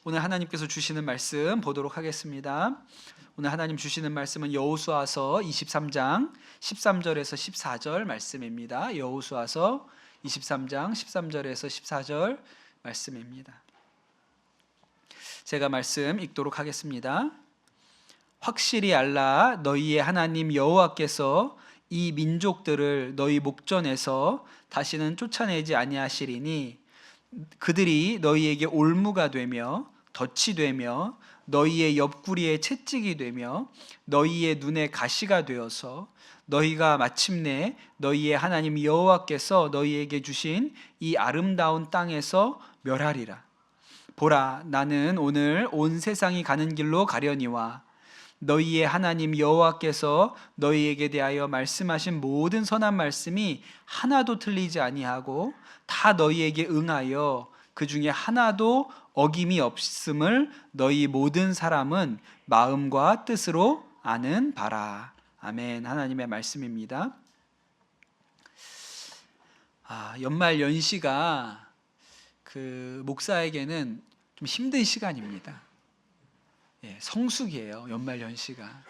오늘 하나님께서 주시는 말씀 보도록 하겠습니다. 오늘 하나님 주시는 말씀은 여호수아서 23장 13절에서 14절 말씀입니다. 여호수아서 23장 13절에서 14절 말씀입니다. 제가 말씀 읽도록 하겠습니다. 확실히 알라, 너희의 하나님 여호와께서 이 민족들을 너희 목전에서 다시는 쫓아내지 아니하시리니 그들이 너희에게 올무가 되며 덫이 되며 너희의 옆구리에 채찍이 되며 너희의 눈에 가시가 되어서 너희가 마침내 너희의 하나님 여호와께서 너희에게 주신 이 아름다운 땅에서 멸하리라. 보라, 나는 오늘 온 세상이 가는 길로 가려니와 너희의 하나님 여호와께서 너희에게 대하여 말씀하신 모든 선한 말씀이 하나도 틀리지 아니하고 다 너희에게 응하여 그 중에 하나도 어김이 없음을 너희 모든 사람은 마음과 뜻으로 아는 바라. 아멘. 하나님의 말씀입니다. 연말 연시가 그 목사에게는 좀 힘든 시간입니다. 성수기예요. 연말 연시가.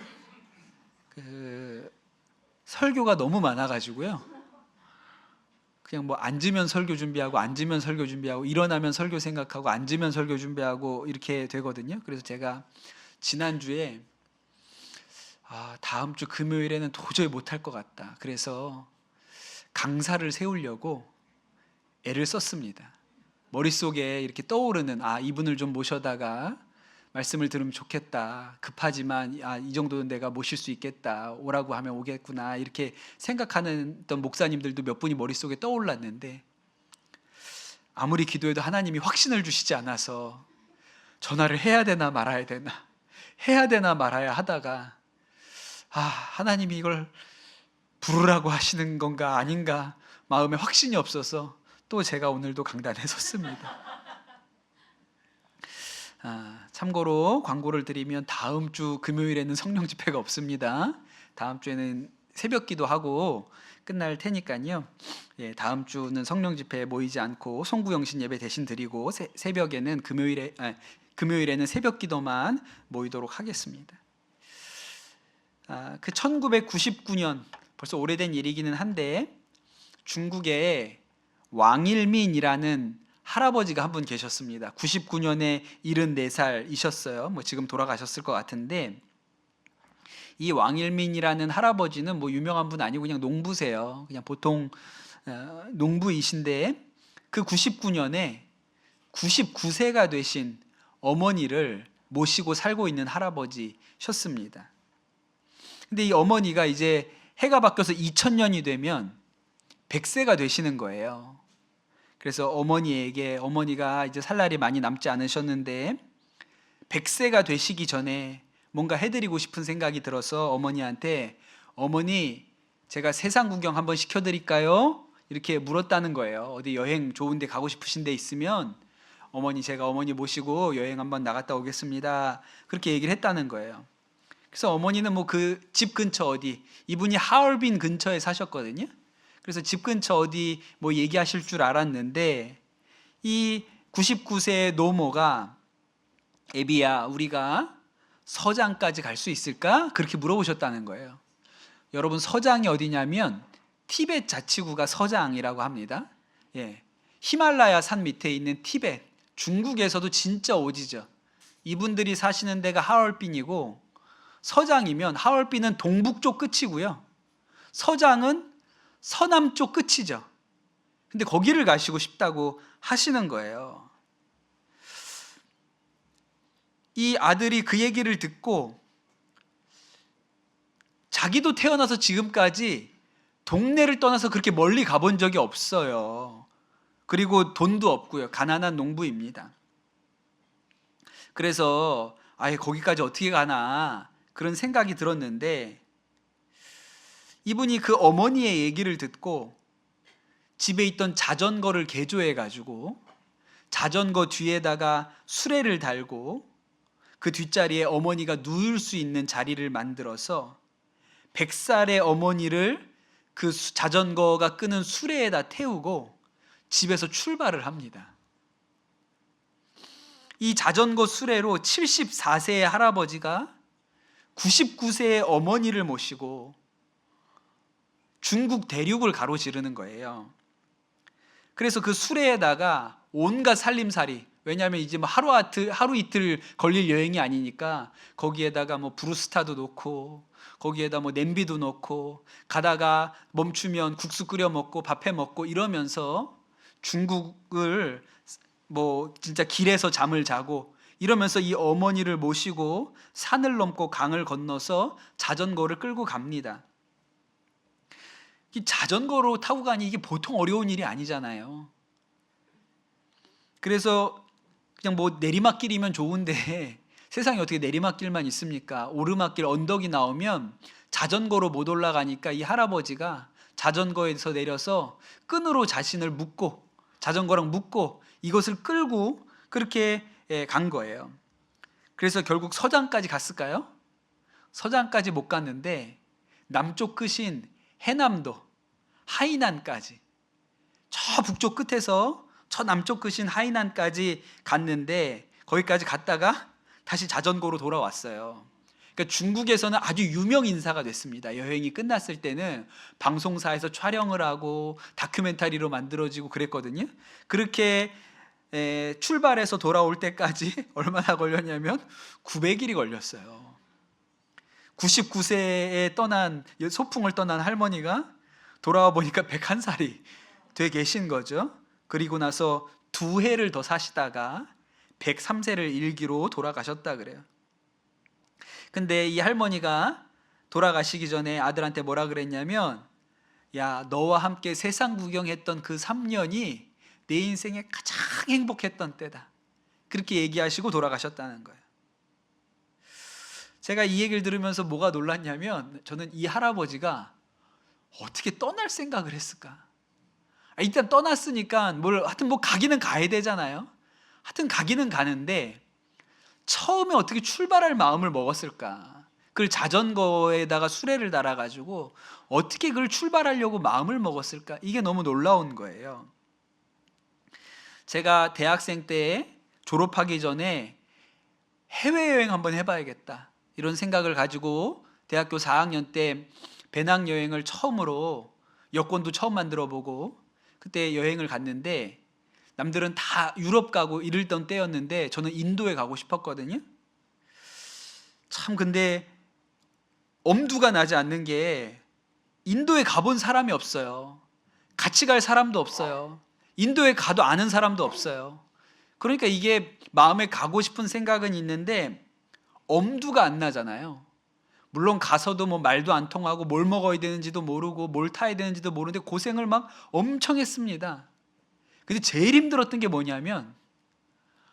설교가 너무 많아가지고요. 그냥 뭐 앉으면 설교 준비하고 앉으면 설교 준비하고 일어나면 설교 생각하고 앉으면 설교 준비하고 이렇게 되거든요. 그래서 제가 지난주에 다음 주 금요일에는 도저히 못할 것 같다. 그래서 강사를 세우려고 애를 썼습니다. 머릿속에 이렇게 떠오르는 이분을 좀 모셔다가 말씀을 들으면 좋겠다. 급하지만 이 정도는 내가 모실 수 있겠다. 오라고 하면 오겠구나. 이렇게 생각하는 목사님들도 몇 분이 머릿속에 떠올랐는데 아무리 기도해도 하나님이 확신을 주시지 않아서 전화를 해야 되나 말아야 되나 해야 되나 말아야 하다가 하나님이 이걸 부르라고 하시는 건가 아닌가 마음에 확신이 없어서 또 제가 오늘도 강단에 섰습니다. 참고로 광고를 드리면 다음 주 금요일에는 성령 집회가 없습니다. 다음 주에는 새벽 기도하고 끝날 테니까요. 다음 주는 성령 집회에 모이지 않고 송구영신 예배 대신 드리고 새벽에는 금요일에는 새벽 기도만 모이도록 하겠습니다. 그 1999년 벌써 오래된 일이기는 한데 중국에 왕일민이라는 할아버지가 한 분 계셨습니다. 99년에 74살이셨어요. 지금 돌아가셨을 것 같은데 이 왕일민이라는 할아버지는 유명한 분 아니고 그냥 농부세요. 그냥 보통 농부이신데 그 99년에 99세가 되신 어머니를 모시고 살고 있는 할아버지셨습니다. 근데 이 어머니가 이제 해가 바뀌어서 2000년이 되면 100세가 되시는 거예요. 그래서 어머니가 이제 살 날이 많이 남지 않으셨는데 100세가 되시기 전에 뭔가 해드리고 싶은 생각이 들어서 어머니한테 어머니 제가 세상 구경 한번 시켜드릴까요? 이렇게 물었다는 거예요. 어디 여행 좋은 데 가고 싶으신 데 있으면 제가 어머니 모시고 여행 한번 나갔다 오겠습니다. 그렇게 얘기를 했다는 거예요. 그래서 어머니는 그 집 근처 어디 이분이 하얼빈 근처에 사셨거든요. 그래서 집 근처 어디 얘기하실 줄 알았는데 이 99세의 노모가 애비야 우리가 서장까지 갈 수 있을까? 그렇게 물어보셨다는 거예요. 여러분 서장이 어디냐면 티벳 자치구가 서장이라고 합니다. 히말라야 산 밑에 있는 티벳, 중국에서도 진짜 오지죠. 이분들이 사시는 데가 하얼빈이고 서장이면 하얼빈은 동북쪽 끝이고요. 서장은 서남쪽 끝이죠. 근데 거기를 가시고 싶다고 하시는 거예요. 이 아들이 그 얘기를 듣고 자기도 태어나서 지금까지 동네를 떠나서 그렇게 멀리 가본 적이 없어요. 그리고 돈도 없고요. 가난한 농부입니다. 그래서 거기까지 어떻게 가나 그런 생각이 들었는데 이분이 그 어머니의 얘기를 듣고 집에 있던 자전거를 개조해 가지고 자전거 뒤에다가 수레를 달고 그 뒷자리에 어머니가 누울 수 있는 자리를 만들어서 100살의 어머니를 그 자전거가 끄는 수레에다 태우고 집에서 출발을 합니다. 이 자전거 수레로 74세의 할아버지가 99세의 어머니를 모시고 중국 대륙을 가로지르는 거예요. 그래서 그 수레에다가 온갖 살림살이, 왜냐하면 이제 뭐 하루 이틀 걸릴 여행이 아니니까 거기에다가 뭐 브루스타도 넣고 거기에다 뭐 냄비도 넣고 가다가 멈추면 국수 끓여 먹고 밥해 먹고 이러면서 중국을 뭐 진짜 길에서 잠을 자고 이러면서 이 어머니를 모시고 산을 넘고 강을 건너서 자전거를 끌고 갑니다. 이 자전거로 타고 가니 이게 보통 어려운 일이 아니잖아요. 그래서 그냥 뭐 내리막길이면 좋은데 세상에 어떻게 내리막길만 있습니까? 오르막길 언덕이 나오면 자전거로 못 올라가니까 이 할아버지가 자전거에서 내려서 끈으로 자신을 묶고 자전거랑 묶고 이것을 끌고 그렇게 간 거예요. 그래서 결국 서장까지 갔을까요? 서장까지 못 갔는데 남쪽 끝인 해남도 하이난까지, 저 북쪽 끝에서 저 남쪽 끝인 하이난까지 갔는데 거기까지 갔다가 다시 자전거로 돌아왔어요. 그러니까 중국에서는 아주 유명 인사가 됐습니다. 여행이 끝났을 때는 방송사에서 촬영을 하고 다큐멘터리로 만들어지고 그랬거든요. 그렇게 출발해서 돌아올 때까지 얼마나 걸렸냐면 900일이 걸렸어요. 99세에 떠난 소풍을 떠난 할머니가 돌아와 보니까 101살이 돼 계신 거죠. 그리고 나서 2해를 더 사시다가 103세를 일기로 돌아가셨다 그래요. 근데 이 할머니가 돌아가시기 전에 아들한테 뭐라 그랬냐면, 야, 너와 함께 세상 구경했던 그 3년이 내 인생에 가장 행복했던 때다. 그렇게 얘기하시고 돌아가셨다는 거예요. 제가 이 얘기를 들으면서 뭐가 놀랐냐면, 저는 이 할아버지가 어떻게 떠날 생각을 했을까? 일단 떠났으니까 하여튼 뭐 가기는 가야 되잖아요. 하여튼 가기는 가는데 처음에 어떻게 출발할 마음을 먹었을까? 그걸 자전거에다가 수레를 달아가지고 어떻게 그걸 출발하려고 마음을 먹었을까? 이게 너무 놀라운 거예요. 제가 대학생 때 졸업하기 전에 해외여행 한번 해봐야겠다 이런 생각을 가지고 대학교 4학년 때 배낭여행을 처음으로, 여권도 처음 만들어보고 그때 여행을 갔는데 남들은 다 유럽 가고 이러던 때였는데 저는 인도에 가고 싶었거든요. 참 근데 엄두가 나지 않는 게 인도에 가본 사람이 없어요. 같이 갈 사람도 없어요. 인도에 가도 아는 사람도 없어요. 그러니까 이게 마음에 가고 싶은 생각은 있는데 엄두가 안 나잖아요. 물론 가서도 뭐 말도 안 통하고 뭘 먹어야 되는지도 모르고 뭘 타야 되는지도 모르는데 고생을 막 엄청 했습니다. 근데 제일 힘들었던 게 뭐냐면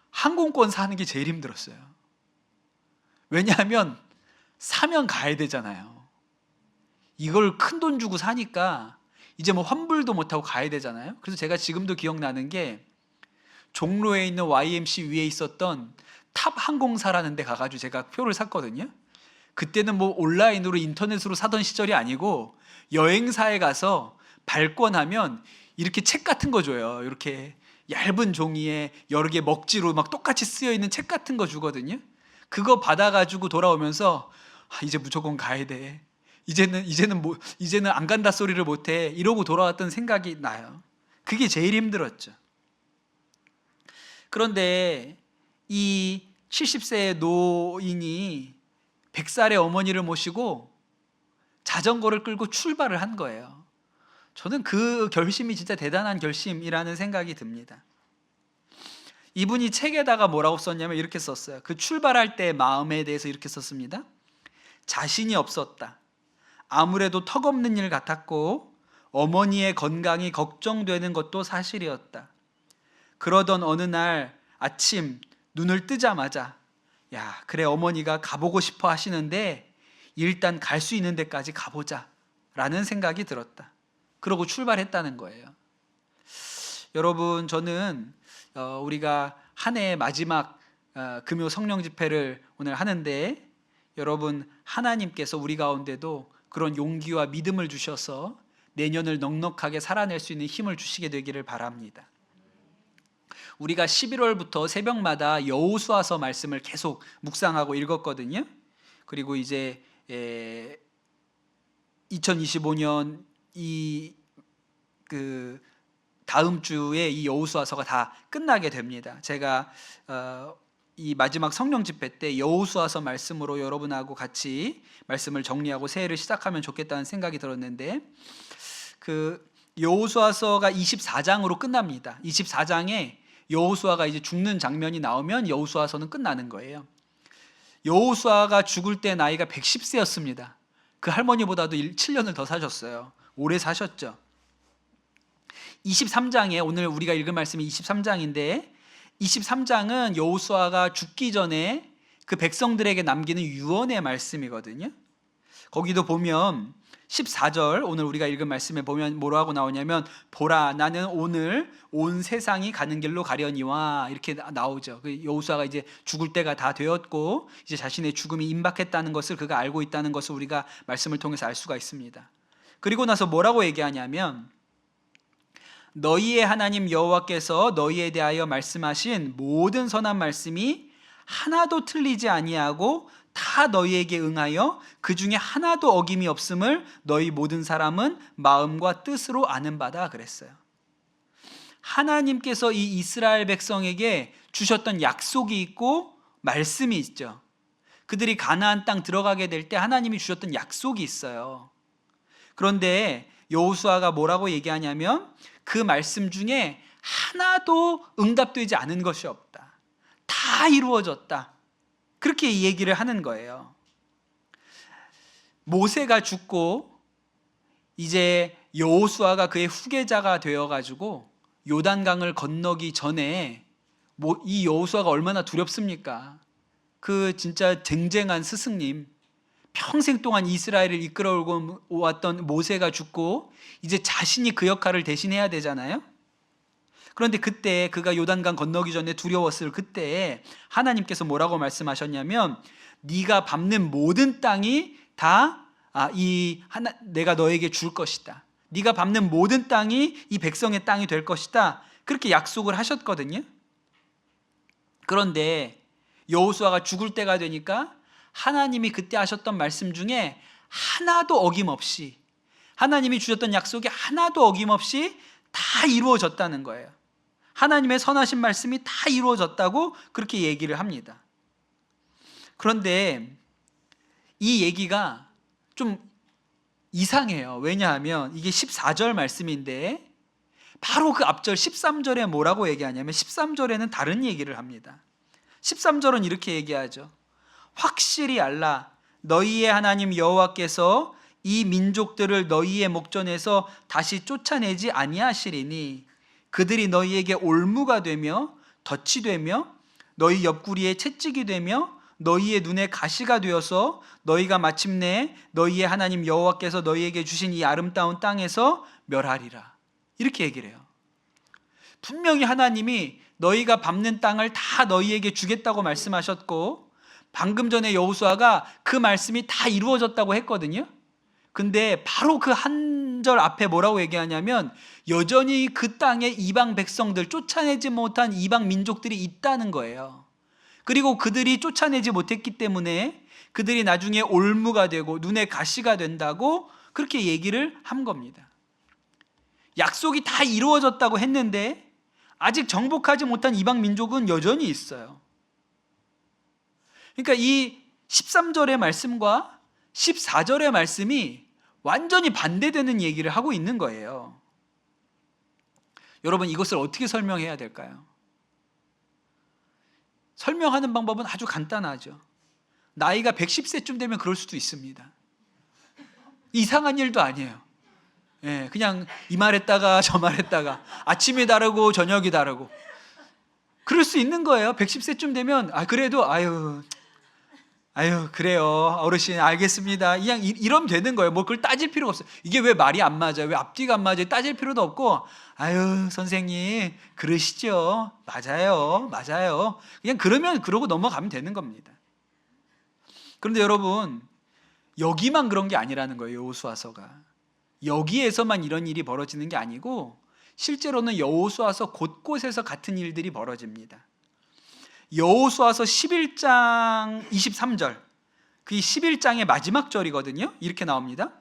항공권 사는 게 제일 힘들었어요. 왜냐하면 사면 가야 되잖아요. 이걸 큰 돈 주고 사니까 이제 뭐 환불도 못하고 가야 되잖아요. 그래서 제가 지금도 기억나는 게 종로에 있는 YMC 위에 있었던 탑 항공사라는 데 가가지고 제가 표를 샀거든요. 그때는 뭐 온라인으로 인터넷으로 사던 시절이 아니고 여행사에 가서 발권하면 이렇게 책 같은 거 줘요. 이렇게 얇은 종이에 여러 개 먹지로 막 똑같이 쓰여 있는 책 같은 거 주거든요. 그거 받아가지고 돌아오면서 이제 무조건 가야 돼. 이제는 안 간다 소리를 못해. 이러고 돌아왔던 생각이 나요. 그게 제일 힘들었죠. 그런데 이 70세의 노인이 100살의 어머니를 모시고 자전거를 끌고 출발을 한 거예요. 저는 그 결심이 진짜 대단한 결심이라는 생각이 듭니다. 이분이 책에다가 뭐라고 썼냐면 이렇게 썼어요. 그 출발할 때 마음에 대해서 이렇게 썼습니다. 자신이 없었다. 아무래도 턱없는 일 같았고 어머니의 건강이 걱정되는 것도 사실이었다. 그러던 어느 날 아침 눈을 뜨자마자 야, 그래 어머니가 가보고 싶어 하시는데 일단 갈 수 있는 데까지 가보자 라는 생각이 들었다. 그러고 출발했다는 거예요. 여러분, 저는 우리가 한 해의 마지막 금요 성령 집회를 오늘 하는데 여러분, 하나님께서 우리 가운데도 그런 용기와 믿음을 주셔서 내년을 넉넉하게 살아낼 수 있는 힘을 주시게 되기를 바랍니다. 우리가 11월부터 새벽마다 여호수아서 말씀을 계속 묵상하고 읽었거든요. 그리고 이제 2025년 그 다음 주에 이 여호수아서가 다 끝나게 됩니다. 제가 이 마지막 성령 집회 때 여호수아서 말씀으로 여러분하고 같이 말씀을 정리하고 새해를 시작하면 좋겠다는 생각이 들었는데, 그 여호수아서가 24장으로 끝납니다. 24장에 여호수아가 이제 죽는 장면이 나오면 여호수아서는 끝나는 거예요. 여호수아가 죽을 때 나이가 110세였습니다. 그 할머니보다도 7년을 더 사셨어요. 오래 사셨죠. 23장에 오늘 우리가 읽은 말씀이 23장인데, 23장은 여호수아가 죽기 전에 그 백성들에게 남기는 유언의 말씀이거든요. 거기도 보면 14절, 오늘 우리가 읽은 말씀에 보면 뭐라고 나오냐면, 보라 나는 오늘 온 세상이 가는 길로 가려니와, 이렇게 나오죠. 여호수아가 이제 죽을 때가 다 되었고 이제 자신의 죽음이 임박했다는 것을 그가 알고 있다는 것을 우리가 말씀을 통해서 알 수가 있습니다. 그리고 나서 뭐라고 얘기하냐면, 너희의 하나님 여호와께서 너희에 대하여 말씀하신 모든 선한 말씀이 하나도 틀리지 아니하고 다 너희에게 응하여 그 중에 하나도 어김이 없음을 너희 모든 사람은 마음과 뜻으로 아는 바다, 그랬어요. 하나님께서 이 이스라엘 백성에게 주셨던 약속이 있고 말씀이 있죠. 그들이 가나안 땅 들어가게 될 때 하나님이 주셨던 약속이 있어요. 그런데 여호수아가 뭐라고 얘기하냐면, 그 말씀 중에 하나도 응답되지 않은 것이 없다, 다 이루어졌다, 그렇게 얘기를 하는 거예요. 모세가 죽고 이제 여호수아가 그의 후계자가 되어가지고 요단강을 건너기 전에 이 여호수아가 얼마나 두렵습니까? 그 진짜 쟁쟁한 스승님, 평생 동안 이스라엘을 이끌어 왔던 모세가 죽고 이제 자신이 그 역할을 대신해야 되잖아요. 그런데 그때 그가 요단강 건너기 전에 두려웠을 그때 하나님께서 뭐라고 말씀하셨냐면, 네가 밟는 모든 땅이 다 내가 너에게 줄 것이다, 네가 밟는 모든 땅이 이 백성의 땅이 될 것이다, 그렇게 약속을 하셨거든요. 그런데 여호수아가 죽을 때가 되니까 하나님이 그때 하셨던 말씀 중에 하나도 어김없이, 하나님이 주셨던 약속이 하나도 어김없이 다 이루어졌다는 거예요. 하나님의 선하신 말씀이 다 이루어졌다고 그렇게 얘기를 합니다. 그런데 이 얘기가 좀 이상해요. 왜냐하면 이게 14절 말씀인데 바로 그 앞절 13절에 뭐라고 얘기하냐면, 13절에는 다른 얘기를 합니다. 13절은 이렇게 얘기하죠. 확실히 알라, 너희의 하나님 여호와께서 이 민족들을 너희의 목전에서 다시 쫓아내지 아니하시리니 그들이 너희에게 올무가 되며 덫이 되며 너희 옆구리에 채찍이 되며 너희의 눈에 가시가 되어서 너희가 마침내 너희의 하나님 여호와께서 너희에게 주신 이 아름다운 땅에서 멸하리라, 이렇게 얘기를 해요. 분명히 하나님이 너희가 밟는 땅을 다 너희에게 주겠다고 말씀하셨고, 방금 전에 여호수아가 그 말씀이 다 이루어졌다고 했거든요. 근데 바로 그 한 절 앞에 뭐라고 얘기하냐면, 여전히 그 땅에 이방 백성들, 쫓아내지 못한 이방 민족들이 있다는 거예요. 그리고 그들이 쫓아내지 못했기 때문에 그들이 나중에 올무가 되고 눈에 가시가 된다고 그렇게 얘기를 한 겁니다. 약속이 다 이루어졌다고 했는데 아직 정복하지 못한 이방 민족은 여전히 있어요. 그러니까 이 13절의 말씀과 14절의 말씀이 완전히 반대되는 얘기를 하고 있는 거예요. 여러분, 이것을 어떻게 설명해야 될까요? 설명하는 방법은 아주 간단하죠. 나이가 110세쯤 되면 그럴 수도 있습니다. 이상한 일도 아니에요. 그냥 이 말 했다가 저 말 했다가 아침이 다르고 저녁이 다르고 그럴 수 있는 거예요. 110세쯤 되면 그래도 그래요 어르신 알겠습니다, 그냥 이러면 되는 거예요. 뭐 그걸 따질 필요가 없어요. 이게 왜 말이 안 맞아요, 왜 앞뒤가 안 맞아요, 따질 필요도 없고, 선생님 그러시죠, 맞아요 그냥 그러고 넘어가면 되는 겁니다. 그런데 여러분, 여기만 그런 게 아니라는 거예요. 여호수아서가 여기에서만 이런 일이 벌어지는 게 아니고 실제로는 여호수아서 곳곳에서 같은 일들이 벌어집니다. 여호수아서 11장 23절, 그 11장의 마지막 절이거든요. 이렇게 나옵니다.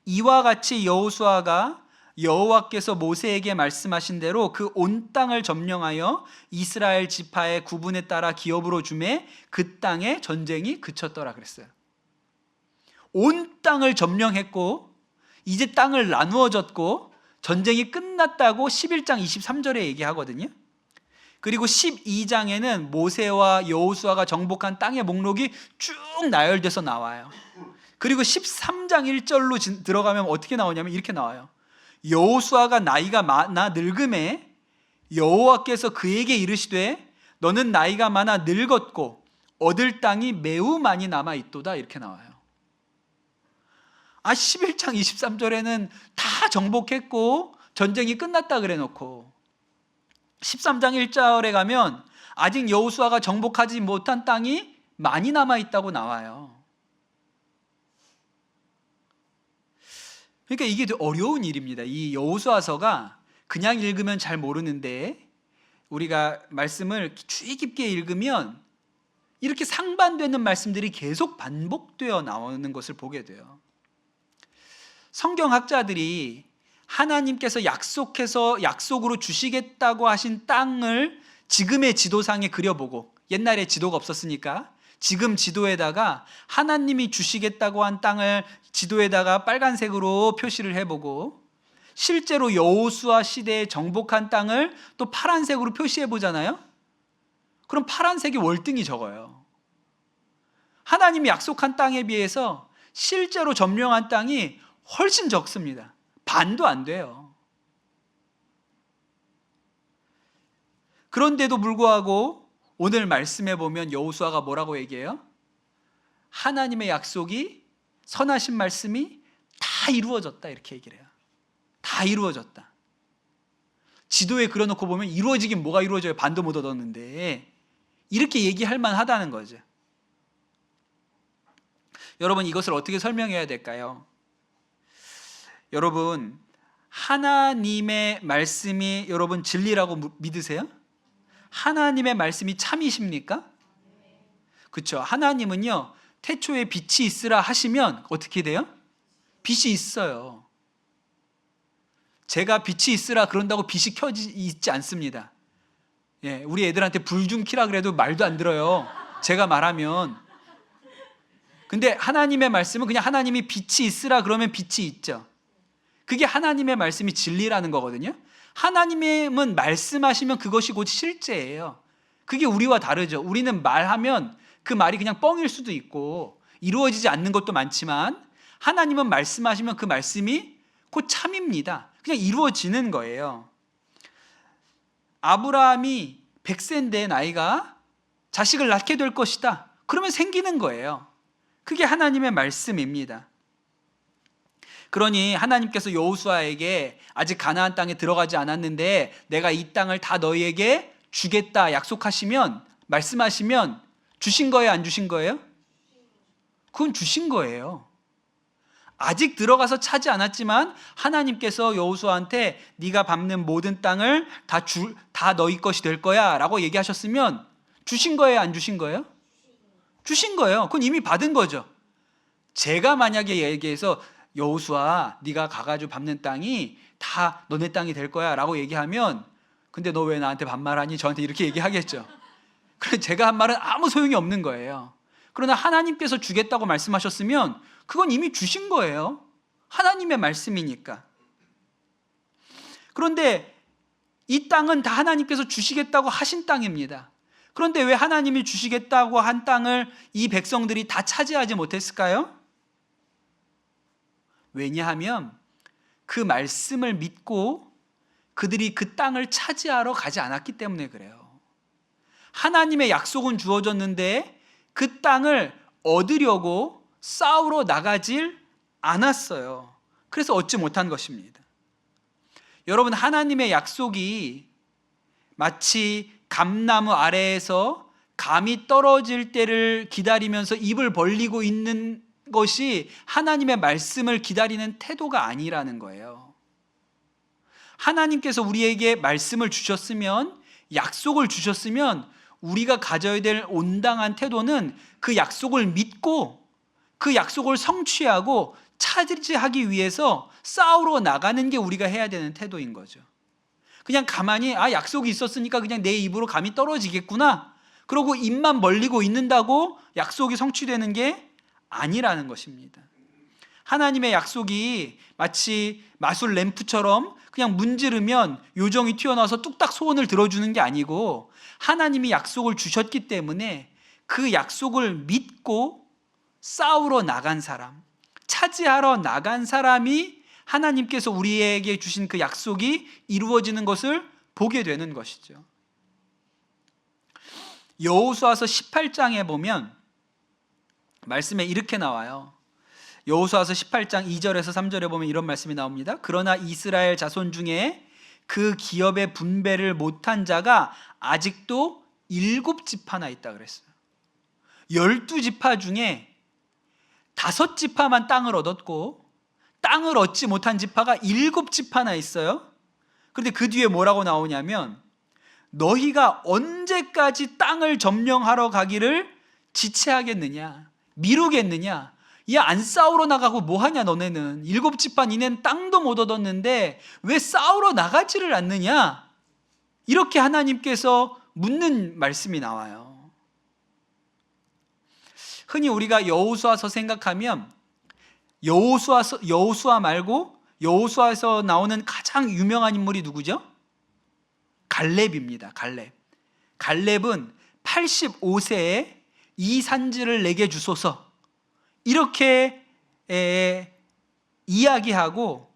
이와 같이 여호수아가 여호와께서 모세에게 말씀하신 대로 그 온 땅을 점령하여 이스라엘 지파의 구분에 따라 기업으로 주매 그 땅에 전쟁이 그쳤더라 그랬어요. 온 땅을 점령했고 이제 땅을 나누어 줬고 전쟁이 끝났다고 11장 23절에 얘기하거든요. 그리고 12장에는 모세와 여호수아가 정복한 땅의 목록이 쭉 나열돼서 나와요. 그리고 13장 1절로 들어가면 어떻게 나오냐면 이렇게 나와요. 여호수아가 나이가 많아 늙음에 여호와께서 그에게 이르시되 너는 나이가 많아 늙었고 얻을 땅이 매우 많이 남아 있도다, 이렇게 나와요. 11장 23절에는 다 정복했고 전쟁이 끝났다 그래 놓고 13장 1절에 가면 아직 여호수아가 정복하지 못한 땅이 많이 남아 있다고 나와요. 그러니까 이게 어려운 일입니다. 이 여호수아서가 그냥 읽으면 잘 모르는데 우리가 말씀을 주의 깊게 읽으면 이렇게 상반되는 말씀들이 계속 반복되어 나오는 것을 보게 돼요. 성경학자들이 하나님께서 약속으로 주시겠다고 하신 땅을 지금의 지도상에 그려보고, 옛날에 지도가 없었으니까 지금 지도에다가 하나님이 주시겠다고 한 땅을 지도에다가 빨간색으로 표시를 해보고, 실제로 여호수아 시대에 정복한 땅을 또 파란색으로 표시해 보잖아요. 그럼 파란색이 월등히 적어요. 하나님이 약속한 땅에 비해서 실제로 점령한 땅이 훨씬 적습니다. 반도 안 돼요. 그런데도 불구하고 오늘 말씀에 보면 여호수아가 뭐라고 얘기해요? 하나님의 약속이, 선하신 말씀이 다 이루어졌다, 이렇게 얘기를 해요. 다 이루어졌다. 지도에 그려놓고 보면 이루어지긴 뭐가 이루어져요? 반도 못 얻었는데. 이렇게 얘기할 만하다는 거죠. 여러분, 이것을 어떻게 설명해야 될까요? 여러분, 하나님의 말씀이 여러분 진리라고 믿으세요? 하나님의 말씀이 참이십니까? 그렇죠. 하나님은요, 태초에 빛이 있으라 하시면 어떻게 돼요? 빛이 있어요. 제가 빛이 있으라 그런다고 빛이 켜지 있지 않습니다. 예, 우리 애들한테 불 좀 켜라 그래도 말도 안 들어요, 제가 말하면. 근데 하나님의 말씀은 그냥 하나님이 빛이 있으라 그러면 빛이 있죠. 그게 하나님의 말씀이 진리라는 거거든요. 하나님은 말씀하시면 그것이 곧 실제예요. 그게 우리와 다르죠. 우리는 말하면 그 말이 그냥 뻥일 수도 있고 이루어지지 않는 것도 많지만, 하나님은 말씀하시면 그 말씀이 곧 참입니다. 그냥 이루어지는 거예요. 아브라함이 100세인데 나이가 자식을 낳게 될 것이다, 그러면 생기는 거예요. 그게 하나님의 말씀입니다. 그러니 하나님께서 여호수아에게 아직 가나안 땅에 들어가지 않았는데 내가 이 땅을 다 너희에게 주겠다 약속하시면, 말씀하시면 주신 거예요, 안 주신 거예요? 그건 주신 거예요. 아직 들어가서 차지 않았지만 하나님께서 여호수아한테 네가 밟는 모든 땅을 다 너희 것이 될 거야 라고 얘기하셨으면 주신 거예요, 안 주신 거예요? 주신 거예요. 그건 이미 받은 거죠. 제가 만약에 얘기해서 여호수아 네가 가가지고 밟는 땅이 다 너네 땅이 될 거야 라고 얘기하면, 근데 너 왜 나한테 반말하니? 저한테 이렇게 얘기하겠죠. 그래서 제가 한 말은 아무 소용이 없는 거예요. 그러나 하나님께서 주겠다고 말씀하셨으면 그건 이미 주신 거예요. 하나님의 말씀이니까. 그런데 이 땅은 다 하나님께서 주시겠다고 하신 땅입니다. 그런데 왜 하나님이 주시겠다고 한 땅을 이 백성들이 다 차지하지 못했을까요? 왜냐하면 그 말씀을 믿고 그들이 그 땅을 차지하러 가지 않았기 때문에 그래요. 하나님의 약속은 주어졌는데 그 땅을 얻으려고 싸우러 나가질 않았어요. 그래서 얻지 못한 것입니다. 여러분, 하나님의 약속이 마치 감나무 아래에서 감이 떨어질 때를 기다리면서 입을 벌리고 있는 것이 하나님의 말씀을 기다리는 태도가 아니라는 거예요. 하나님께서 우리에게 말씀을 주셨으면, 약속을 주셨으면 우리가 가져야 될 온당한 태도는 그 약속을 믿고 그 약속을 성취하고 차지하기 위해서 싸우러 나가는 게 우리가 해야 되는 태도인 거죠. 그냥 가만히 약속이 있었으니까 그냥 내 입으로 감이 떨어지겠구나, 그러고 입만 벌리고 있는다고 약속이 성취되는 게 아니라는 것입니다. 하나님의 약속이 마치 마술 램프처럼 그냥 문지르면 요정이 튀어나와서 뚝딱 소원을 들어주는 게 아니고, 하나님이 약속을 주셨기 때문에 그 약속을 믿고 싸우러 나간 사람, 차지하러 나간 사람이 하나님께서 우리에게 주신 그 약속이 이루어지는 것을 보게 되는 것이죠. 여호수아서 18장에 보면 말씀에 이렇게 나와요. 여호수아서 18장 2절에서 3절에 보면 이런 말씀이 나옵니다. 그러나 이스라엘 자손 중에 그 기업의 분배를 못한 자가 아직도 7지파나 있다 그랬어요. 12지파 중에 5지파만 땅을 얻었고 땅을 얻지 못한 지파가 7지파나 있어요. 그런데 그 뒤에 뭐라고 나오냐면, 너희가 언제까지 땅을 점령하러 가기를 지체하겠느냐, 미루겠느냐, 야, 안 싸우러 나가고 뭐하냐 너네는. 7지파 니넨 땅도 못 얻었는데 왜 싸우러 나가지를 않느냐, 이렇게 하나님께서 묻는 말씀이 나와요. 흔히 우리가 여호수아서 생각하면 여호수아 말고 여호수아에서 나오는 가장 유명한 인물이 누구죠? 갈렙입니다. 갈렙은 85세에 이 산지를 내게 주소서, 이렇게 이야기하고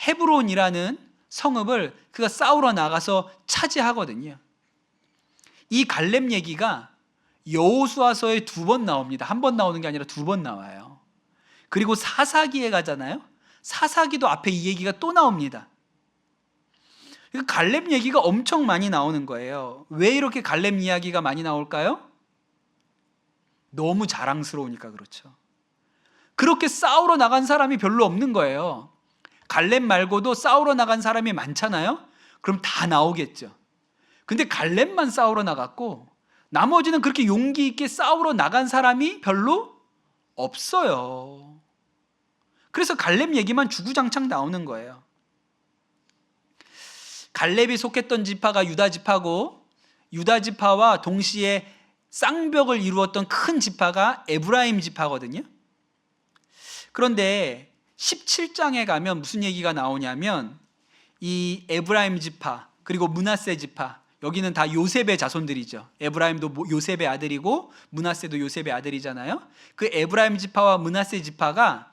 헤브론이라는 성읍을 그가 싸우러 나가서 차지하거든요. 이 갈렙 얘기가 여호수아서에 2번 나옵니다. 한 번 나오는 게 아니라 2번 나와요. 그리고 사사기에 가잖아요. 사사기도 앞에 이 얘기가 또 나옵니다. 갈렙 얘기가 엄청 많이 나오는 거예요. 왜 이렇게 갈렙 이야기가 많이 나올까요? 너무 자랑스러우니까 그렇죠. 그렇게 싸우러 나간 사람이 별로 없는 거예요. 갈렙 말고도 싸우러 나간 사람이 많잖아요. 그럼 다 나오겠죠. 근데 갈렙만 싸우러 나갔고 나머지는 그렇게 용기 있게 싸우러 나간 사람이 별로 없어요. 그래서 갈렙 얘기만 주구장창 나오는 거예요. 갈렙이 속했던 지파가 유다 지파고, 유다 지파와 동시에 쌍벽을 이루었던 큰 지파가 에브라임 지파거든요. 그런데 17장에 가면 무슨 얘기가 나오냐면, 이 에브라임 지파 그리고 므낫세 지파, 여기는 다 요셉의 자손들이죠. 에브라임도 요셉의 아들이고 므낫세도 요셉의 아들이잖아요. 그 에브라임 지파와 므낫세 지파가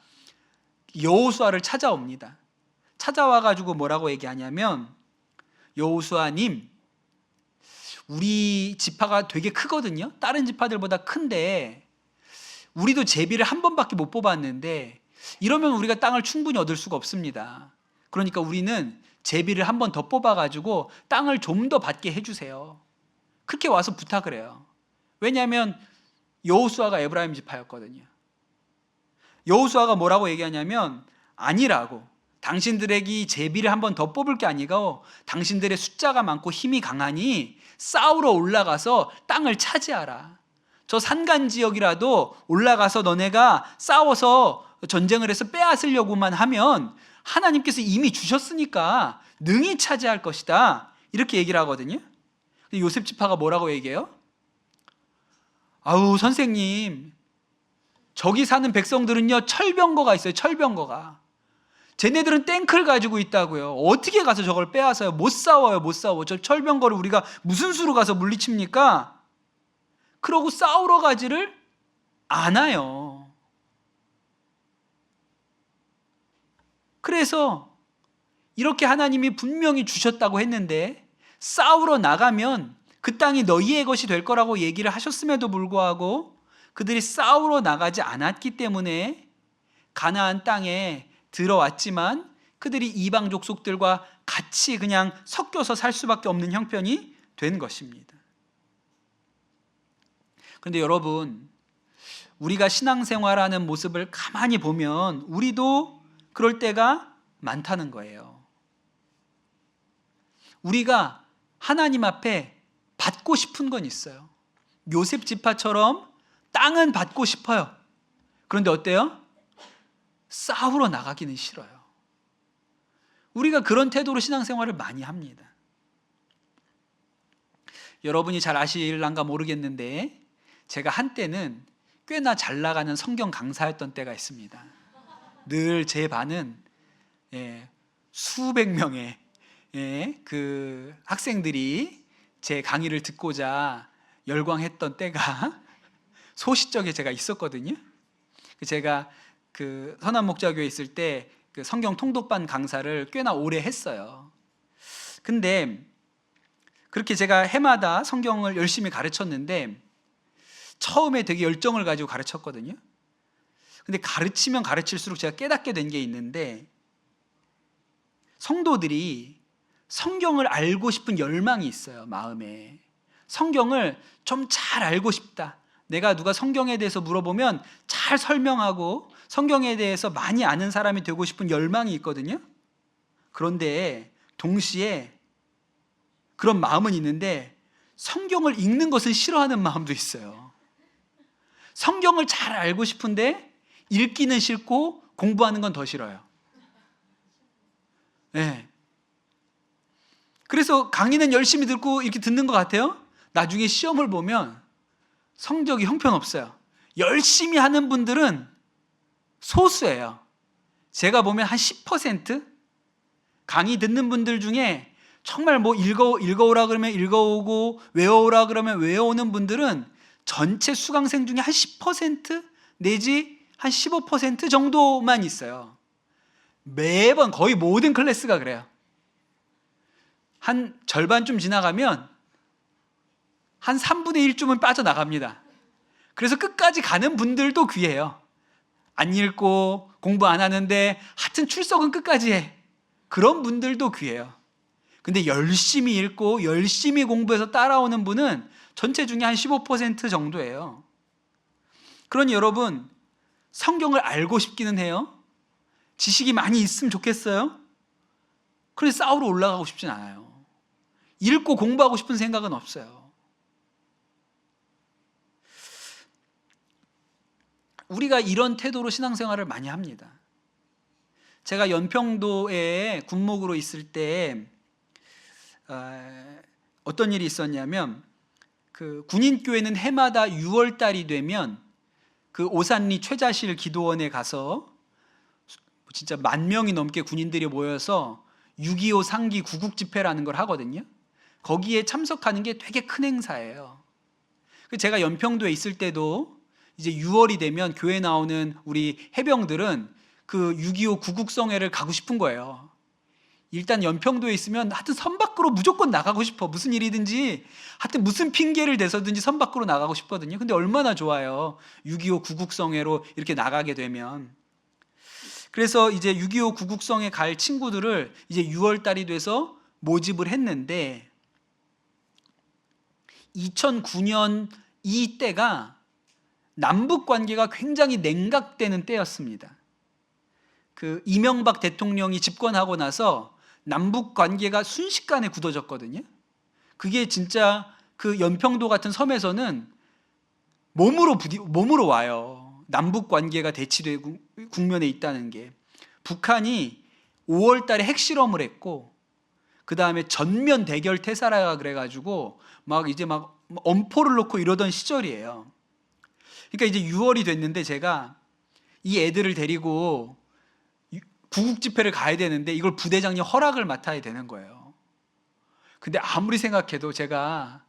여호수아를 찾아옵니다. 찾아와가지고 뭐라고 얘기하냐면, 여호수아님, 우리 지파가 되게 크거든요. 다른 지파들보다 큰데 우리도 제비를 한 번밖에 못 뽑았는데 이러면 우리가 땅을 충분히 얻을 수가 없습니다. 그러니까 우리는 제비를 한 번 더 뽑아가지고 땅을 좀 더 받게 해주세요. 그렇게 와서 부탁을 해요. 왜냐하면 여호수아가 에브라임 지파였거든요. 여호수아가 뭐라고 얘기하냐면, 아니라고, 당신들에게 제비를 한 번 더 뽑을 게 아니고 당신들의 숫자가 많고 힘이 강하니 싸우러 올라가서 땅을 차지하라. 저 산간 지역이라도 올라가서 너네가 싸워서 전쟁을 해서 빼앗으려고만 하면 하나님께서 이미 주셨으니까 능히 차지할 것이다, 이렇게 얘기를 하거든요. 요셉 지파가 뭐라고 얘기해요? 아우 선생님, 저기 사는 백성들은요 철병거가 있어요. 철병거가. 쟤네들은 탱크를 가지고 있다고요. 어떻게 가서 저걸 빼앗아요? 못 싸워요. 못 싸워. 저 철병거를 우리가 무슨 수로 가서 물리칩니까? 그러고 싸우러 가지를 않아요. 그래서 이렇게 하나님이 분명히 주셨다고 했는데 싸우러 나가면 그 땅이 너희의 것이 될 거라고 얘기를 하셨음에도 불구하고 그들이 싸우러 나가지 않았기 때문에 가나안 땅에 들어왔지만 그들이 이방 족속들과 같이 그냥 섞여서 살 수밖에 없는 형편이 된 것입니다. 그런데 여러분, 우리가 신앙생활하는 모습을 가만히 보면 우리도 그럴 때가 많다는 거예요. 우리가 하나님 앞에 받고 싶은 건 있어요. 요셉 지파처럼 땅은 받고 싶어요. 그런데 어때요? 싸우러 나가기는 싫어요. 우리가 그런 태도로 신앙생활을 많이 합니다. 여러분이 잘 아실란가 모르겠는데 제가 한때는 꽤나 잘 나가는 성경 강사였던 때가 있습니다. 늘 제 반은 수백 명의 그 학생들이 제 강의를 듣고자 열광했던 때가 소시적에 제가 있었거든요. 제가 그 선한 목자교회에 있을 때 그 성경 통독반 강사를 꽤나 오래 했어요. 근데 그렇게 제가 해마다 성경을 열심히 가르쳤는데 처음에 되게 열정을 가지고 가르쳤거든요. 근데 가르치면 가르칠수록 제가 깨닫게 된 게 있는데 성도들이 성경을 알고 싶은 열망이 있어요. 마음에 성경을 좀 잘 알고 싶다. 내가 누가 성경에 대해서 물어보면 잘 설명하고 성경에 대해서 많이 아는 사람이 되고 싶은 열망이 있거든요. 그런데 동시에 그런 마음은 있는데 성경을 읽는 것을 싫어하는 마음도 있어요. 성경을 잘 알고 싶은데 읽기는 싫고 공부하는 건 더 싫어요. 네. 그래서 강의는 열심히 듣고 이렇게 듣는 것 같아요. 나중에 시험을 보면 성적이 형편없어요. 열심히 하는 분들은 소수예요. 제가 보면 한 10%? 강의 듣는 분들 중에 정말 뭐 읽어오라 그러면 읽어오고 외워오라 그러면 외워오는 분들은 전체 수강생 중에 한 10% 내지 한 15% 정도만 있어요. 매번 거의 모든 클래스가 그래요. 한 절반쯤 지나가면 한 3분의 1쯤은 빠져나갑니다. 그래서 끝까지 가는 분들도 귀해요. 안 읽고 공부 안 하는데 하여튼 출석은 끝까지 해. 그런 분들도 귀해요. 근데 열심히 읽고 열심히 공부해서 따라오는 분은 전체 중에 한 15% 정도예요. 그러니 여러분, 성경을 알고 싶기는 해요. 지식이 많이 있으면 좋겠어요. 그런데 싸우러 올라가고 싶진 않아요. 읽고 공부하고 싶은 생각은 없어요. 우리가 이런 태도로 신앙생활을 많이 합니다. 제가 연평도에 군목으로 있을 때 어떤 일이 있었냐면 그 군인교회는 해마다 6월 달이 되면 그 오산리 최자실 기도원에 가서 진짜 10,000명이 넘게 군인들이 모여서 6.25 상기 구국 집회라는 걸 하거든요. 거기에 참석하는 게 되게 큰 행사예요. 제가 연평도에 있을 때도 이제 6월이 되면 교회 나오는 우리 해병들은 그 6.25 구국성회를 가고 싶은 거예요. 일단 연평도에 있으면 하여튼 선 밖으로 무조건 나가고 싶어. 무슨 일이든지 하여튼 무슨 핑계를 대서든지 선 밖으로 나가고 싶거든요. 근데 얼마나 좋아요. 6.25 구국성회로 이렇게 나가게 되면. 그래서 이제 6.25 구국성회 갈 친구들을 이제 6월 달이 돼서 모집을 했는데 2009년 이때가 남북 관계가 굉장히 냉각되는 때였습니다. 그 이명박 대통령이 집권하고 나서 남북 관계가 순식간에 굳어졌거든요. 그게 진짜 그 연평도 같은 섬에서는 몸으로 와요. 남북 관계가 대치되고 국면에 있다는 게. 북한이 5월 달에 핵실험을 했고 그 다음에 전면 대결 태사라 그래가지고 막 이제 막 엄포를 놓고 이러던 시절이에요. 그러니까 이제 6월이 됐는데 제가 이 애들을 데리고 구국 집회를 가야 되는데 이걸 부대장님 허락을 맡아야 되는 거예요. 근데 아무리 생각해도 제가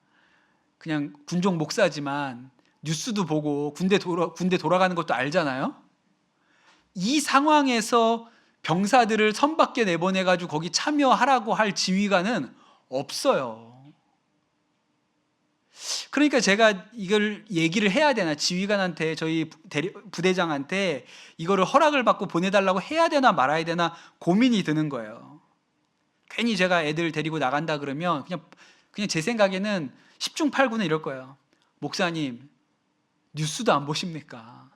그냥 군종 목사지만 뉴스도 보고 군대 돌아가는 것도 알잖아요. 이 상황에서 병사들을 선 밖에 내보내가지고 거기 참여하라고 할 지휘관은 없어요. 그러니까 제가 이걸 얘기를 해야 되나, 지휘관한테, 저희 부대장한테 이거를 허락을 받고 보내달라고 해야 되나 말아야 되나 고민이 드는 거예요. 괜히 제가 애들 데리고 나간다 그러면 그냥 제 생각에는 10중 8구는 이럴 거예요. 목사님, 뉴스도 안 보십니까?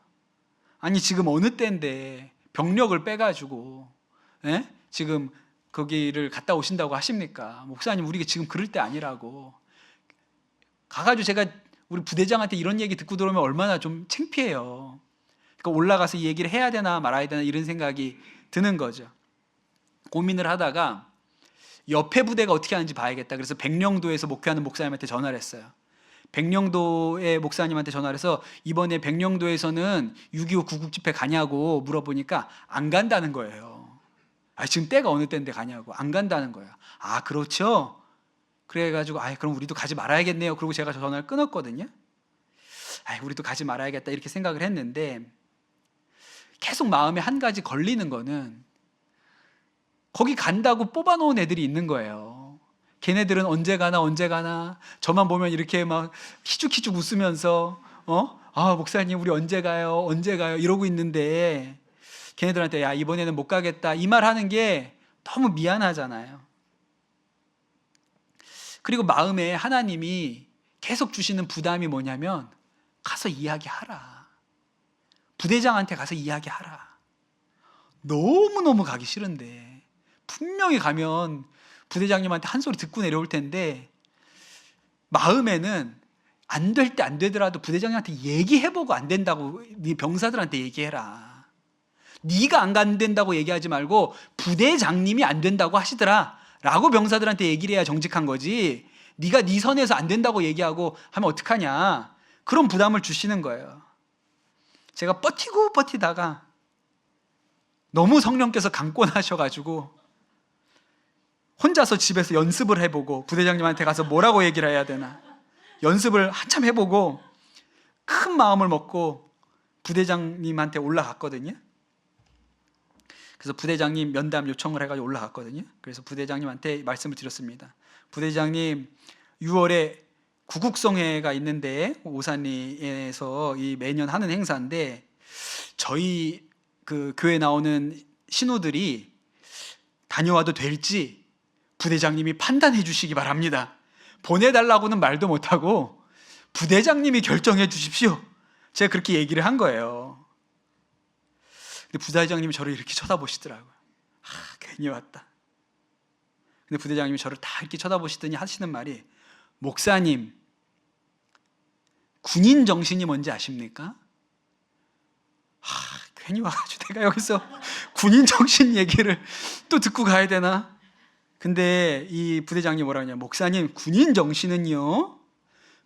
아니 지금 어느 때인데 병력을 빼가지고 지금 거기를 갔다 오신다고 하십니까? 목사님, 우리가 지금 그럴 때 아니라고. 가가지고 제가 우리 부대장한테 이런 얘기 듣고 들어오면 얼마나 좀 창피해요. 그러니까 올라가서 이 얘기를 해야 되나 말아야 되나 이런 생각이 드는 거죠. 고민을 하다가 옆에 부대가 어떻게 하는지 봐야겠다. 그래서 백령도에서 목회하는 목사님한테 전화를 했어요. 백령도의 목사님한테 전화를 해서 이번에 백령도에서는 6.25 구국집회 가냐고 물어보니까 안 간다는 거예요. 지금 때가 어느 때인데 가냐고. 안 간다는 거예요. 아, 그렇죠? 그래가지고 그럼 우리도 가지 말아야겠네요. 그리고 제가 전화를 끊었거든요. 우리도 가지 말아야겠다 이렇게 생각을 했는데, 계속 마음에 한 가지 걸리는 거는 거기 간다고 뽑아놓은 애들이 있는 거예요. 걔네들은 언제 가나 저만 보면 이렇게 막 희죽희죽 웃으면서 목사님 우리 언제 가요 이러고 있는데, 걔네들한테 야 이번에는 못 가겠다 이 말 하는 게 너무 미안하잖아요. 그리고 마음에 하나님이 계속 주시는 부담이 뭐냐면, 가서 이야기하라. 부대장한테 가서 이야기하라. 너무너무 가기 싫은데, 분명히 가면 부대장님한테 한 소리 듣고 내려올 텐데, 마음에는 안 될 때 안 되더라도 부대장님한테 얘기해보고 안 된다고 네 병사들한테 얘기해라. 네가 안 간다고 얘기하지 말고 부대장님이 안 된다고 하시더라 라고 병사들한테 얘기를 해야 정직한 거지, 네가 네 선에서 안 된다고 얘기하고 하면 어떡하냐, 그런 부담을 주시는 거예요. 제가 버티다가 너무 성령께서 강권하셔가지고 혼자서 집에서 연습을 해보고, 부대장님한테 가서 뭐라고 얘기를 해야 되나 연습을 한참 해보고 큰 마음을 먹고 부대장님한테 올라갔거든요. 그래서 부대장님 면담 요청을 해가지고 올라갔거든요. 그래서 부대장님한테 말씀을 드렸습니다. 부대장님, 6월에 구국성회가 있는데 오산리에서 이 매년 하는 행사인데, 저희 그 교회 나오는 신우들이 다녀와도 될지 부대장님이 판단해 주시기 바랍니다. 보내달라고는 말도 못하고 부대장님이 결정해 주십시오. 제가 그렇게 얘기를 한 거예요. 근데 부대장님이 저를 이렇게 쳐다보시더라고요. 괜히 왔다. 근데 부대장님이 저를 다 이렇게 쳐다보시더니 하시는 말이, 목사님, 군인 정신이 뭔지 아십니까? 괜히 와가지고 내가 여기서 군인 정신 얘기를 또 듣고 가야 되나? 근데 이 부대장님 뭐라 하냐, 목사님, 군인 정신은요,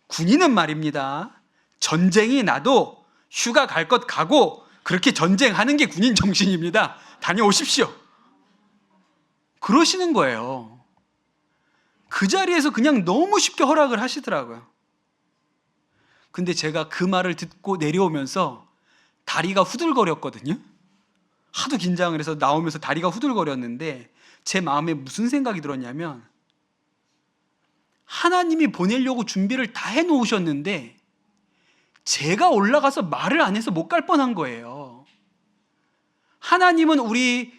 군인은 말입니다, 전쟁이 나도 휴가 갈 것 가고 그렇게 전쟁하는 게 군인 정신입니다. 다녀오십시오. 그러시는 거예요. 그 자리에서 그냥 너무 쉽게 허락을 하시더라고요. 근데 제가 그 말을 듣고 내려오면서 다리가 후들거렸거든요. 하도 긴장을 해서 나오면서 다리가 후들거렸는데, 제 마음에 무슨 생각이 들었냐면, 하나님이 보내려고 준비를 다 해놓으셨는데 제가 올라가서 말을 안 해서 못 갈 뻔한 거예요. 하나님은 우리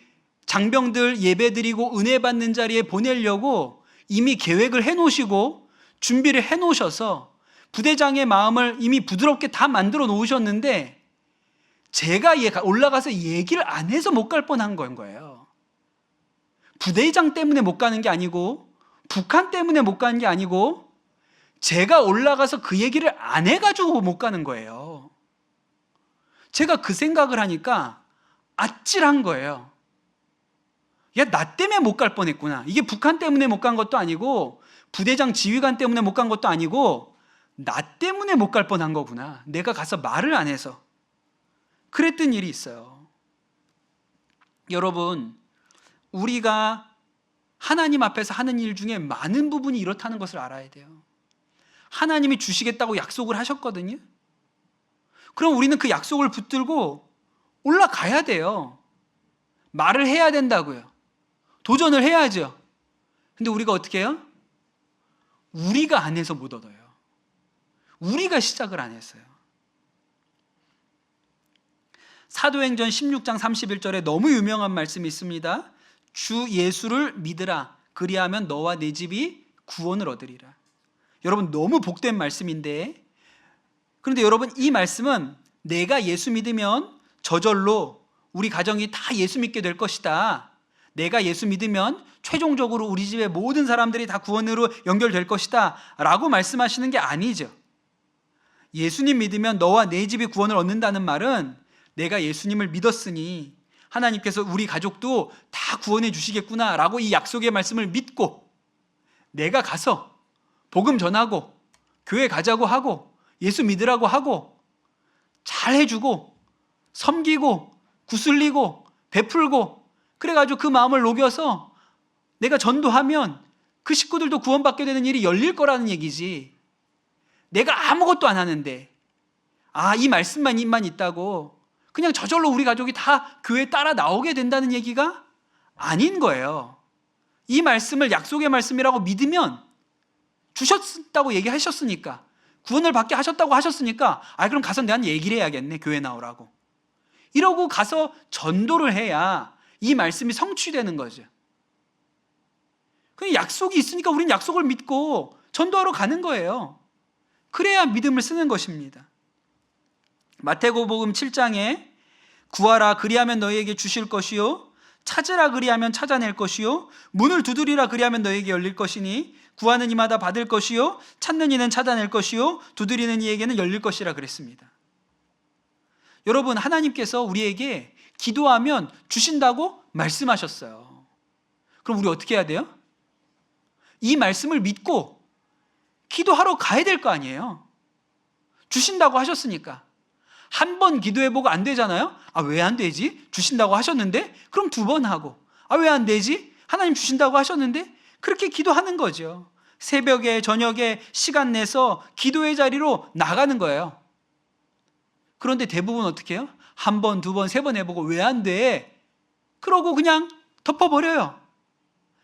장병들 예배드리고 은혜 받는 자리에 보내려고 이미 계획을 해놓으시고 준비를 해놓으셔서 부대장의 마음을 이미 부드럽게 다 만들어 놓으셨는데, 제가 올라가서 얘기를 안 해서 못 갈 뻔한 거예요. 부대장 때문에 못 가는 게 아니고, 북한 때문에 못 가는 게 아니고, 제가 올라가서 그 얘기를 안 해가지고 못 가는 거예요. 제가 그 생각을 하니까 아찔한 거예요. 야, 나 때문에 못 갈 뻔했구나. 이게 북한 때문에 못 간 것도 아니고, 부대장 지휘관 때문에 못 간 것도 아니고, 나 때문에 못 갈 뻔한 거구나. 내가 가서 말을 안 해서. 그랬던 일이 있어요. 여러분, 우리가 하나님 앞에서 하는 일 중에 많은 부분이 이렇다는 것을 알아야 돼요. 하나님이 주시겠다고 약속을 하셨거든요. 그럼 우리는 그 약속을 붙들고 올라가야 돼요. 말을 해야 된다고요. 도전을 해야죠. 근데 우리가 어떻게 해요? 우리가 안 해서 못 얻어요. 우리가 시작을 안 했어요. 사도행전 16장 31절에 너무 유명한 말씀이 있습니다. 주 예수를 믿으라. 그리하면 너와 네 집이 구원을 얻으리라. 여러분, 너무 복된 말씀인데, 그런데 여러분, 이 말씀은 내가 예수 믿으면 저절로 우리 가정이 다 예수 믿게 될 것이다, 내가 예수 믿으면 최종적으로 우리 집의 모든 사람들이 다 구원으로 연결될 것이다 라고 말씀하시는 게 아니죠. 예수님 믿으면 너와 내 집이 구원을 얻는다는 말은 내가 예수님을 믿었으니 하나님께서 우리 가족도 다 구원해 주시겠구나 라고 이 약속의 말씀을 믿고 내가 가서 복음 전하고 교회 가자고 하고 예수 믿으라고 하고 잘 해주고 섬기고 구슬리고 베풀고 그래가지고 그 마음을 녹여서 내가 전도하면 그 식구들도 구원받게 되는 일이 열릴 거라는 얘기지. 내가 아무것도 안 하는데 이 말씀만 있다고 그냥 저절로 우리 가족이 다 교회 따라 나오게 된다는 얘기가 아닌 거예요. 이 말씀을 약속의 말씀이라고 믿으면 주셨다고 얘기하셨으니까 구원을 받게 하셨다고 하셨으니까 그럼 가서 내가 얘기를 해야겠네. 교회 나오라고. 이러고 가서 전도를 해야 이 말씀이 성취되는 거죠. 그냥 약속이 있으니까 우린 약속을 믿고 전도하러 가는 거예요. 그래야 믿음을 쓰는 것입니다. 마태복음 7장에 구하라 그리하면 너희에게 주실 것이요 찾으라 그리하면 찾아낼 것이요 문을 두드리라 그리하면 너희에게 열릴 것이니 구하는 이마다 받을 것이요 찾는 이는 찾아낼 것이요 두드리는 이에게는 열릴 것이라 그랬습니다. 여러분, 하나님께서 우리에게 기도하면 주신다고 말씀하셨어요. 그럼 우리 어떻게 해야 돼요? 이 말씀을 믿고 기도하러 가야 될 거 아니에요. 주신다고 하셨으니까. 한 번 기도해보고 안 되잖아요? 왜 안 되지? 주신다고 하셨는데? 그럼 2번 하고. 왜 안 되지? 하나님 주신다고 하셨는데? 그렇게 기도하는 거죠. 새벽에 저녁에 시간 내서 기도의 자리로 나가는 거예요. 그런데 대부분 어떻게 해요? 1번, 2번, 3번 해보고 왜 안 돼? 그러고 그냥 덮어버려요.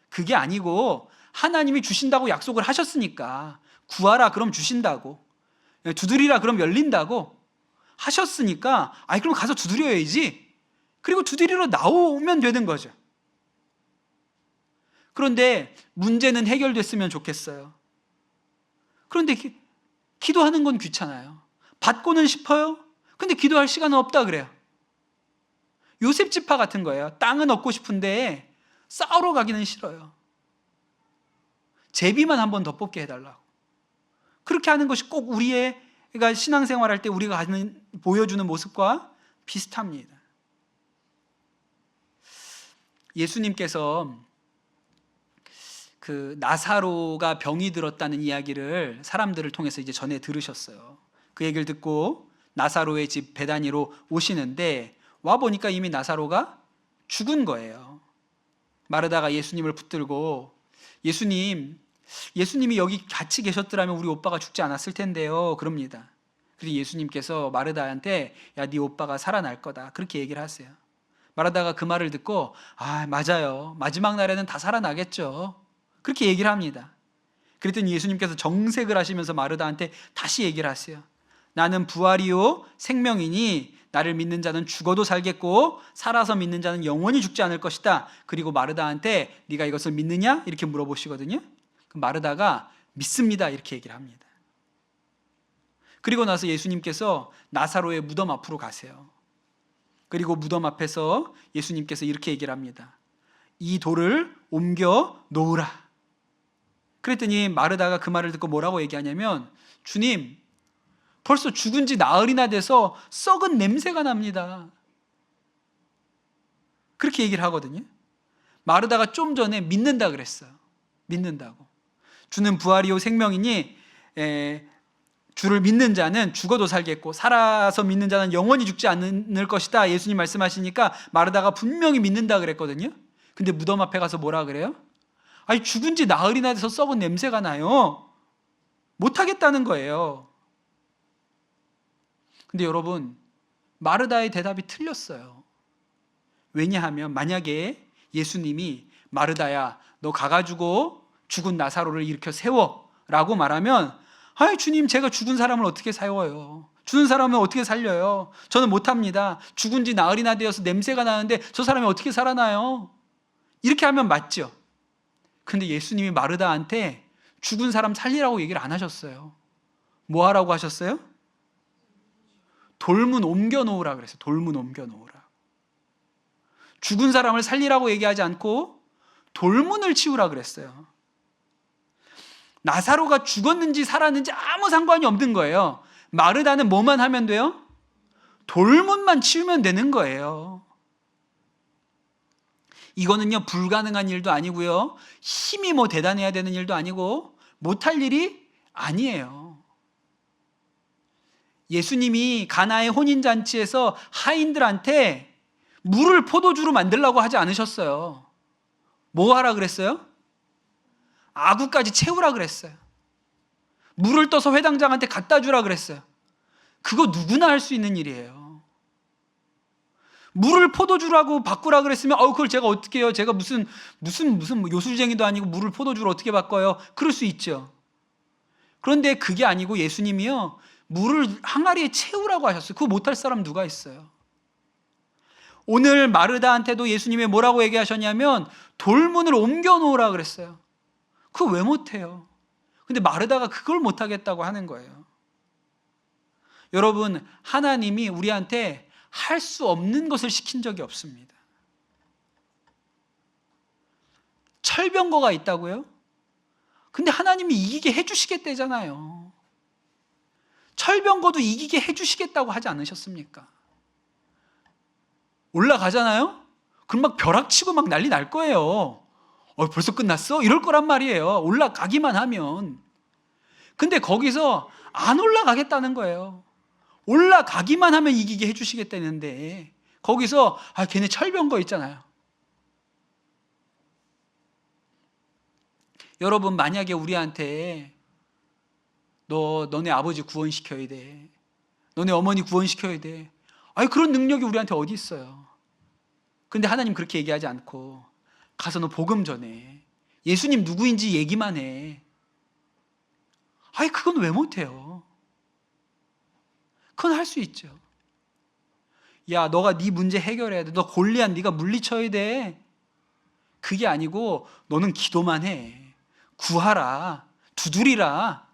그게 아니고 하나님이 주신다고 약속을 하셨으니까 구하라 그럼 주신다고 두드리라 그럼 열린다고 하셨으니까 그럼 가서 두드려야지. 그리고 두드리러 나오면 되는 거죠. 그런데 문제는 해결됐으면 좋겠어요. 그런데 기도하는 건 귀찮아요. 받고는 싶어요. 근데 기도할 시간은 없다 그래요. 요셉 지파 같은 거예요. 땅은 얻고 싶은데 싸우러 가기는 싫어요. 제비만 한번 더 뽑게 해달라고. 그렇게 하는 것이 꼭 우리가 신앙생활할 때 우리가 보여주는 모습과 비슷합니다. 예수님께서 그 나사로가 병이 들었다는 이야기를 사람들을 통해서 이제 전해 들으셨어요. 그 얘기를 듣고 나사로의 집 베다니로 오시는데 와 보니까 이미 나사로가 죽은 거예요. 마르다가 예수님을 붙들고 예수님이 여기 같이 계셨더라면 우리 오빠가 죽지 않았을 텐데요. 그럽니다. 그리고 예수님께서 마르다한테 네 오빠가 살아날 거다. 그렇게 얘기를 하세요. 마르다가 그 말을 듣고 맞아요. 마지막 날에는 다 살아나겠죠. 그렇게 얘기를 합니다. 그랬더니 예수님께서 정색을 하시면서 마르다한테 다시 얘기를 하세요. 나는 부활이요 생명이니 나를 믿는 자는 죽어도 살겠고 살아서 믿는 자는 영원히 죽지 않을 것이다. 그리고 마르다한테 네가 이것을 믿느냐? 이렇게 물어보시거든요. 마르다가 믿습니다. 이렇게 얘기를 합니다. 그리고 나서 예수님께서 나사로의 무덤 앞으로 가세요. 그리고 무덤 앞에서 예수님께서 이렇게 얘기를 합니다. 이 돌을 옮겨 놓으라. 그랬더니 마르다가 그 말을 듣고 뭐라고 얘기하냐면 주님, 벌써 죽은 지 나흘이나 돼서 썩은 냄새가 납니다. 그렇게 얘기를 하거든요. 마르다가 좀 전에 믿는다 그랬어요. 믿는다고. 주는 부활이요 생명이니 주를 믿는 자는 죽어도 살겠고 살아서 믿는 자는 영원히 죽지 않을 것이다. 예수님 말씀하시니까 마르다가 분명히 믿는다 그랬거든요. 근데 무덤 앞에 가서 뭐라 그래요? 죽은 지 나흘이나 돼서 썩은 냄새가 나요. 못하겠다는 거예요. 근데 여러분, 마르다의 대답이 틀렸어요. 왜냐하면 만약에 예수님이 마르다야 너 가가지고 죽은 나사로를 일으켜 세워 라고 말하면 주님, 제가 죽은 사람을 어떻게 세워요? 죽은 사람을 어떻게 살려요? 저는 못합니다. 죽은 지 나흘이나 되어서 냄새가 나는데 저 사람이 어떻게 살아나요? 이렇게 하면 맞죠. 근데 예수님이 마르다한테 죽은 사람 살리라고 얘기를 안 하셨어요. 뭐 하라고 하셨어요? 돌문 옮겨 놓으라 그랬어요. 돌문 옮겨 놓으라. 죽은 사람을 살리라고 얘기하지 않고 돌문을 치우라 그랬어요. 나사로가 죽었는지 살았는지 아무 상관이 없는 거예요. 마르다는 뭐만 하면 돼요? 돌문만 치우면 되는 거예요. 이거는요, 불가능한 일도 아니고요, 힘이 뭐 대단해야 되는 일도 아니고 못할 일이 아니에요. 예수님이 가나의 혼인잔치에서 하인들한테 물을 포도주로 만들라고 하지 않으셨어요. 뭐 하라 그랬어요? 아구까지 채우라 그랬어요. 물을 떠서 회당장한테 갖다 주라 그랬어요. 그거 누구나 할 수 있는 일이에요. 물을 포도주라고 바꾸라 그랬으면 그걸 제가 어떻게 해요? 제가 무슨 요술쟁이도 아니고 물을 포도주로 어떻게 바꿔요? 그럴 수 있죠. 그런데 그게 아니고 예수님이요, 물을 항아리에 채우라고 하셨어요. 그거 못할 사람 누가 있어요? 오늘 마르다한테도 예수님이 뭐라고 얘기하셨냐면 돌문을 옮겨 놓으라 그랬어요. 그거 왜 못해요? 근데 마르다가 그걸 못하겠다고 하는 거예요. 여러분, 하나님이 우리한테 할 수 없는 것을 시킨 적이 없습니다. 철병거가 있다고요? 근데 하나님이 이기게 해주시겠다잖아요. 철병거도 이기게 해주시겠다고 하지 않으셨습니까? 올라가잖아요? 그럼 막 벼락치고 막 난리 날 거예요. 벌써 끝났어? 이럴 거란 말이에요. 올라가기만 하면. 근데 거기서 안 올라가겠다는 거예요. 올라가기만 하면 이기게 해주시겠다는데 거기서 걔네 철병거 있잖아요. 여러분, 만약에 우리한테 너네 아버지 구원시켜야 돼, 너네 어머니 구원시켜야 돼, 그런 능력이 우리한테 어디 있어요? 근데 하나님 그렇게 얘기하지 않고 가서 너 복음 전해, 예수님 누구인지 얘기만 해. 그건 왜 못해요? 그건 할 수 있죠. 야, 너가 네 문제 해결해야 돼. 너 골리앗 네가 물리쳐야 돼. 그게 아니고 너는 기도만 해. 구하라. 두드리라.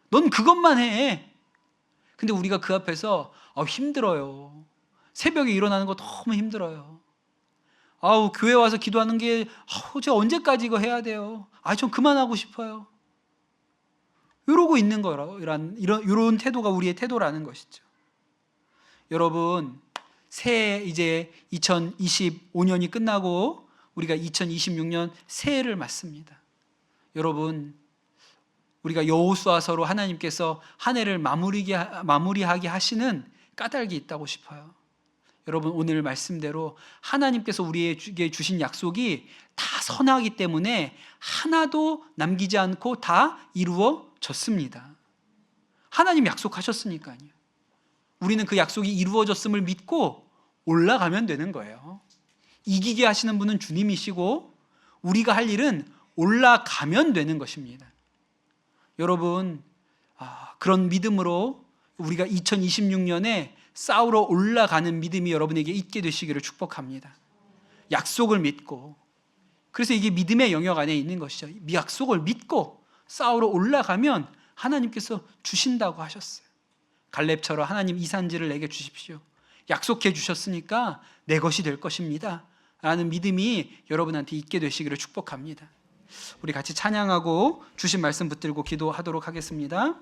넌 그것만 해. 근데 우리가 그 앞에서 힘들어요. 새벽에 일어나는 거 너무 힘들어요. 교회 와서 기도하는 게 제가 언제까지 이거 해야 돼요? 전 그만하고 싶어요. 이러고 있는 거라, 이런 태도가 우리의 태도라는 것이죠. 여러분, 새해 이제 2025년이 끝나고 우리가 2026년 새해를 맞습니다. 여러분, 우리가 여호수아서로 하나님께서 한 해를 마무리하게 하시는 까닭이 있다고 싶어요. 여러분, 오늘 말씀대로 하나님께서 우리에게 주신 약속이 다 선하기 때문에 하나도 남기지 않고 다 이루어졌습니다. 하나님 약속하셨으니까요. 우리는 그 약속이 이루어졌음을 믿고 올라가면 되는 거예요. 이기게 하시는 분은 주님이시고 우리가 할 일은 올라가면 되는 것입니다. 여러분, 그런 믿음으로 우리가 2026년에 싸우러 올라가는 믿음이 여러분에게 있게 되시기를 축복합니다. 약속을 믿고, 그래서 이게 믿음의 영역 안에 있는 것이죠. 약속을 믿고 싸우러 올라가면 하나님께서 주신다고 하셨어요. 갈렙처럼 하나님 이 산지를 내게 주십시오. 약속해 주셨으니까 내 것이 될 것입니다. 라는 믿음이 여러분한테 있게 되시기를 축복합니다. 우리 같이 찬양하고 주신 말씀 붙들고 기도하도록 하겠습니다.